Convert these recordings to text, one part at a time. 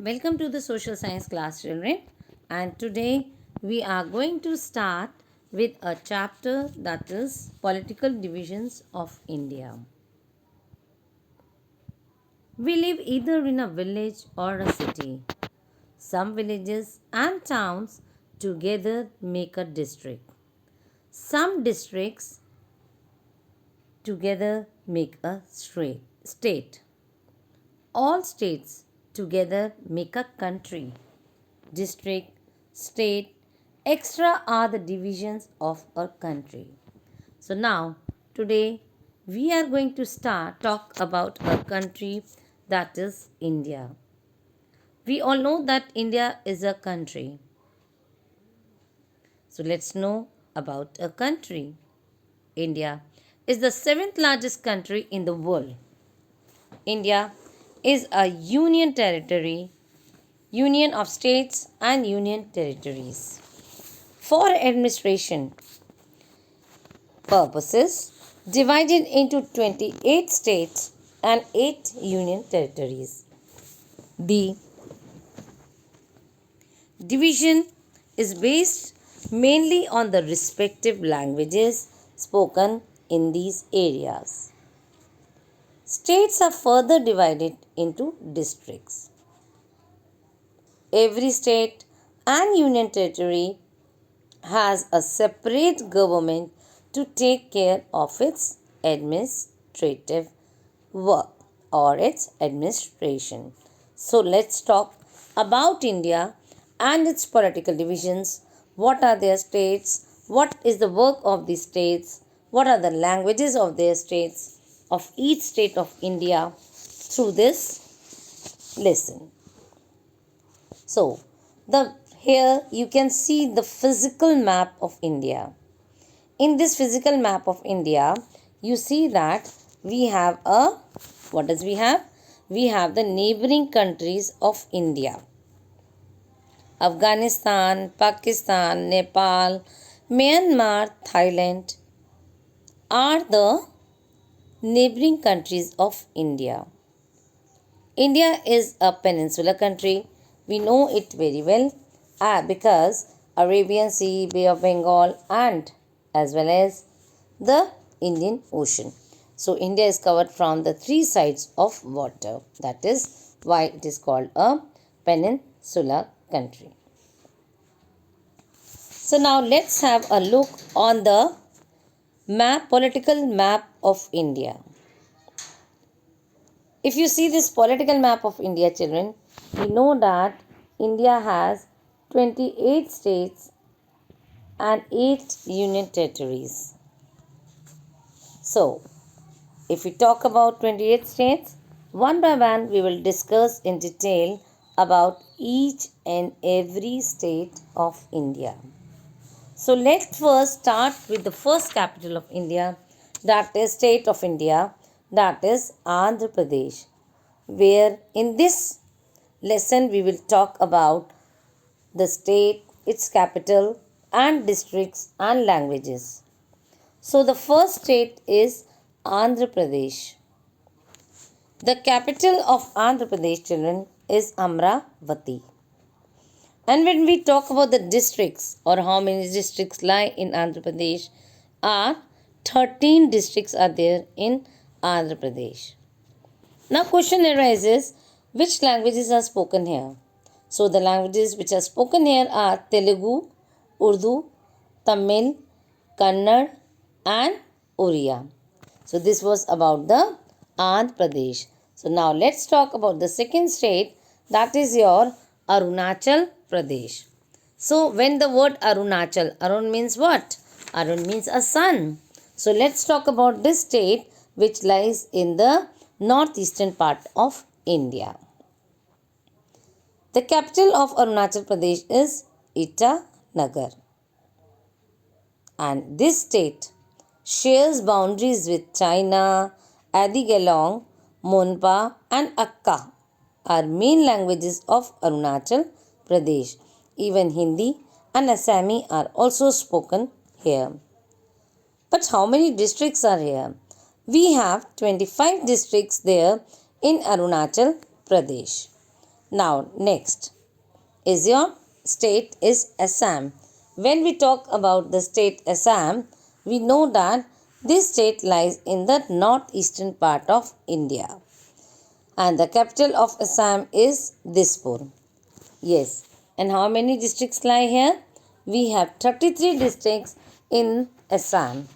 Welcome to the social science class, children. And today we are going to start with a chapter that is political divisions of India. We live either in a village or a city. Some villages and towns together make a district. Some districts together make a state. All states together make a country. District, state, extra are the divisions of a country. So now, today we are going to talk about a country that is India. We all know that India is a country. So let's know about a country. India is the seventh largest country in the world. India is a union of states and union territories. For administration purposes, divided into 28 states and 8 union territories. The division is based mainly on the respective languages spoken in these areas. States are further divided into districts. Every state and union territory has a separate government to take care of its administrative work or its administration. So let's talk about India and its political divisions. What are their states? What is the work of these states? What are the languages of their states, of each state of India through this lesson? So, here you can see the physical map of India. In this physical map of India, you see that we have what does we have? We have the neighboring countries of India. Afghanistan, Pakistan, Nepal, Myanmar, Thailand are the neighboring countries of India. India is a peninsular country. We know it very well because Arabian Sea, Bay of Bengal and as well as the Indian Ocean. So India is covered from the three sides of water. That is why it is called a peninsular country. So now let's have a look on the political map of India. If you see this political map of India, children, we know that India has 28 states and 8 union territories. So, if we talk about 28 states, one by one we will discuss in detail about each and every state of India. So, let's first start with the first capital of India, that is state of India, that is Andhra Pradesh, where in this lesson we will talk about the state, its capital and districts and languages. So the first state is Andhra Pradesh. The capital of Andhra Pradesh, children, is Amravati. And when we talk about the districts or how many districts lie in Andhra Pradesh, are 13 districts are there in Andhra Pradesh. Now question arises, which languages are spoken here? So the languages which are spoken here are Telugu, Urdu, Tamil, Kannada and Oriya. So this was about the Andhra Pradesh. So now let's talk about the second state, that is your Arunachal Pradesh. So when the word Arunachal, Arun means what? Arun means a sun. So let's talk about this state which lies in the northeastern part of India. The capital of Arunachal Pradesh is Itanagar. And this state shares boundaries with China, Adigalong, Monpa and Akka are main languages of Arunachal Pradesh. Even Hindi and Assami are also spoken here. But how many districts are here? We have 25 districts there in Arunachal Pradesh. Now, next is your state is Assam. When we talk about the state Assam, we know that this state lies in the northeastern part of India, and the capital of Assam is Dispur. Yes, and how many districts lie here? We have 33 districts in Assam,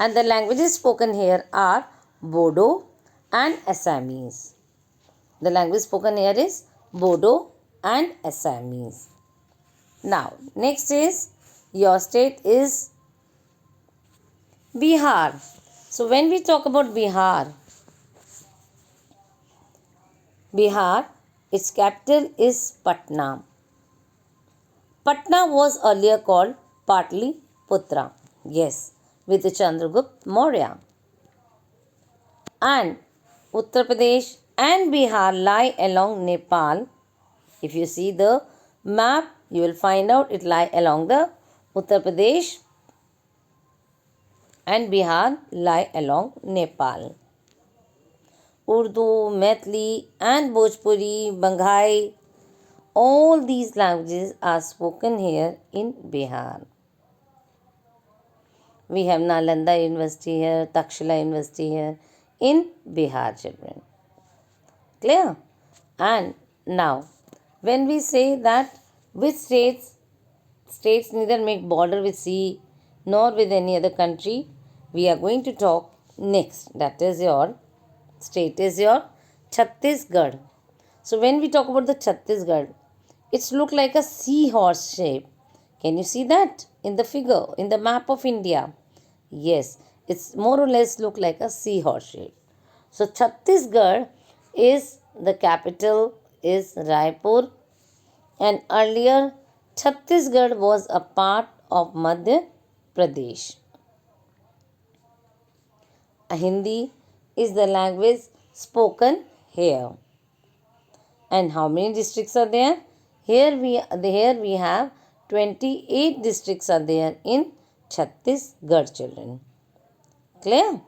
and the languages spoken here are Bodo and Assamese. The language spoken here is Bodo and Assamese. Now, next is your state is Bihar. So, when we talk about Bihar, its capital is Patna. Patna was earlier called Patliputra. Yes, with Chandragupta Maurya. And Uttar Pradesh and Bihar lie along Nepal. If you see the map, you will find out it lie along the Uttar Pradesh and Bihar lie along Nepal. Urdu, Maithili and Bhojpuri, Bangai, all these languages are spoken here in Bihar. We have Nalanda University here, Takshila University here in Bihar, children. Clear? And now, when we say that which states neither make border with sea nor with any other country, we are going to talk next. That is your state is your Chhattisgarh. So when we talk about the Chhattisgarh, it's look like a seahorse shape. Can you see that in the figure, in the map of India? Yes, it's more or less look like a seahorse shape. So Chhattisgarh is the capital is Raipur, and earlier Chhattisgarh was a part of Madhya Pradesh. Hindi is the language spoken here. And how many districts are there? Here we have 28 districts are there in Chhattisgarh, children. Clear?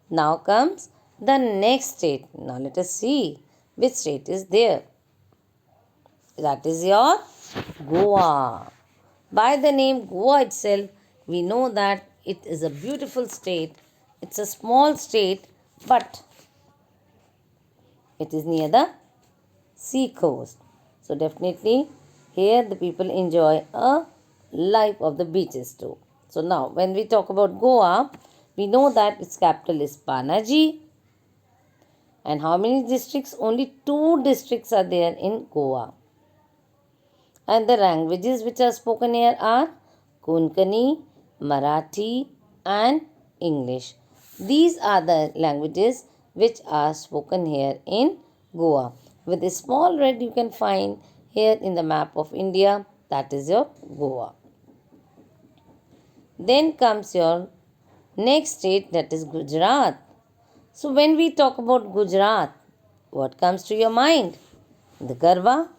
Now comes the next state. Now let us see which state is there. That is your Goa. By the name Goa itself, we know that it is a beautiful state. It's a small state, but it is near the sea coast. So definitely here the people enjoy a life of the beaches too. So now when we talk about Goa, we know that its capital is Panaji. And how many districts? Only 2 districts are there in Goa. And the languages which are spoken here are Konkani, Marathi and English. These are the languages which are spoken here in Goa. With a small red you can find here in the map of India, that is your Goa. Then comes your next state, that is Gujarat. So when we talk about Gujarat, what comes to your mind? The Garba?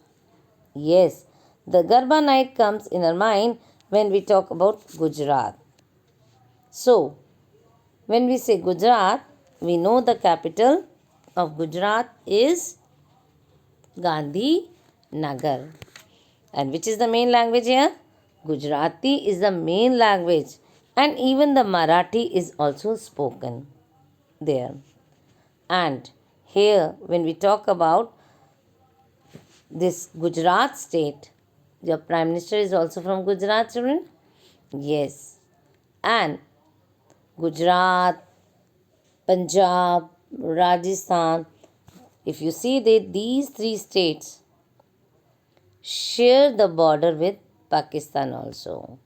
Yes, the Garba night comes in our mind when we talk about Gujarat. So, when we say Gujarat, we know the capital of Gujarat is Gandhi Nagar. And which is the main language here? Gujarati is the main language, and even the Marathi is also spoken there. And here, when we talk about this Gujarat state, your Prime Minister is also from Gujarat, children? Yes. And Gujarat, Punjab, Rajasthan, if you see that these 3 states share the border with Pakistan also.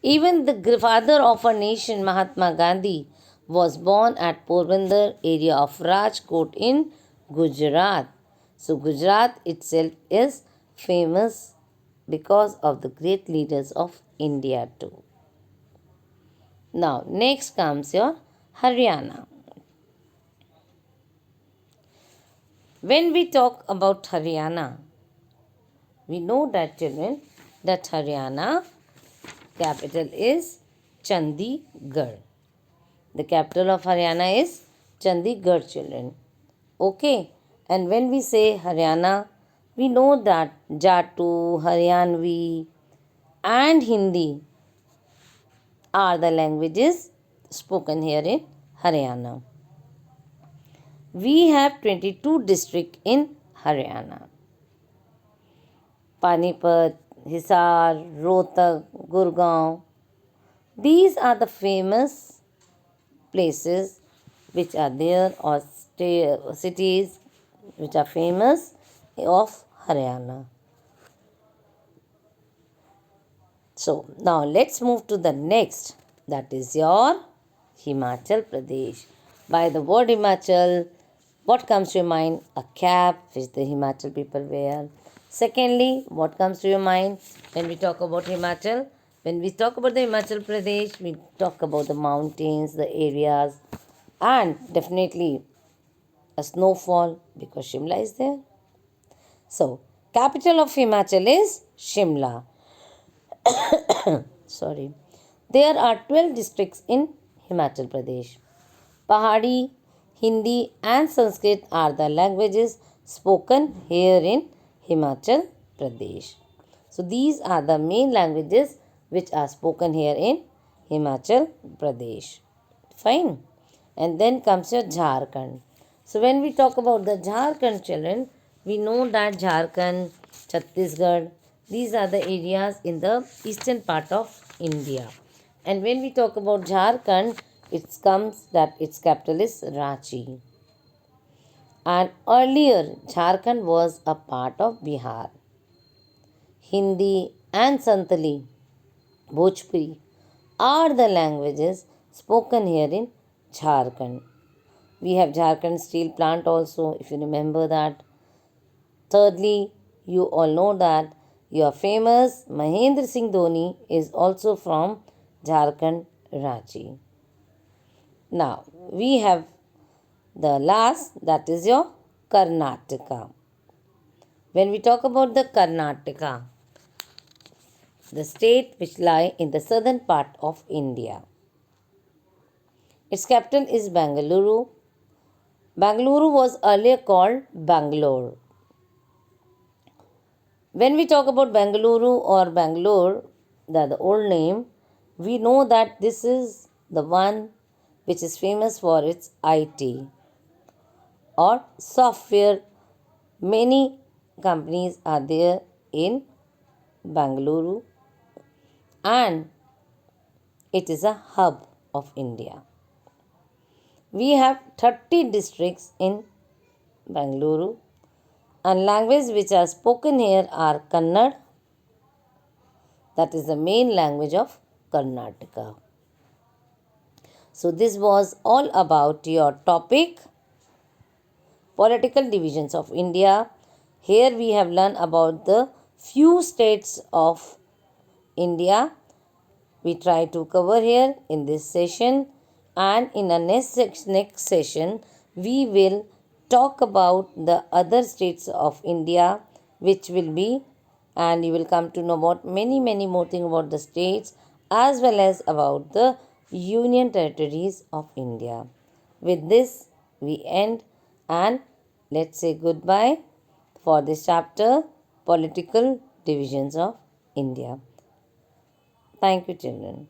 Even the father of our nation, Mahatma Gandhi, was born at Porbandar area of Rajkot in Gujarat. So Gujarat itself is famous because of the great leaders of India too. Now next comes your Haryana. When we talk about Haryana, we know that, children, that Haryana capital is Chandigarh. The capital of Haryana is Chandigarh, children. Okay. And when we say Haryana, We know that Jatu, Haryanvi, and Hindi are the languages spoken here in Haryana. We have 22 districts in Haryana. Panipat, Hisar, Rohtak, Gurgaon. These are the famous places which are there, or cities which are famous of Haryana. So now let's move to the next, that is your Himachal Pradesh. By the word Himachal, what comes to your mind? A cap which the Himachal people wear. Secondly, what comes to your mind when we talk about Himachal? When we talk about the Himachal Pradesh, we talk about the mountains, the areas, and definitely a snowfall because Shimla is there. So, capital of Himachal is Shimla. Sorry. There are 12 districts in Himachal Pradesh. Pahadi, Hindi, and Sanskrit are the languages spoken here in Himachal Pradesh. So, these are the main languages which are spoken here in Himachal Pradesh. Fine. And then comes your Jharkhand. So, when we talk about the Jharkhand children, we know that Jharkhand, Chhattisgarh, these are the areas in the eastern part of India. And when we talk about Jharkhand, it comes that its capital is Ranchi. And earlier, Jharkhand was a part of Bihar. Hindi and Santali, Bhojpuri, are the languages spoken here in Jharkhand. We have Jharkhand steel plant also, if you remember that. Thirdly, you all know that your famous Mahendra Singh Dhoni is also from Jharkhand, Ranchi. Now, we have the last, that is your Karnataka. When we talk about the Karnataka, the state which lie in the southern part of India, its capital is Bangalore. Bangalore was earlier called Bangalore. When we talk about Bangalore or Bangalore, the old name, we know that this is the one which is famous for its IT or software. Many companies are there in Bangalore and it is a hub of India. We have 30 districts in Bangalore and languages which are spoken here are Kannada, that is the main language of Karnataka. So this was all about your topic, political divisions of India. Here we have learned about the few states of India. We try to cover here in this session, and in the next session we will talk about the other states of India, which will be, and you will come to know about many more things about the states as well as about the union territories of India. With this we end, and let's say goodbye for this chapter, political divisions of India. Thank you, children.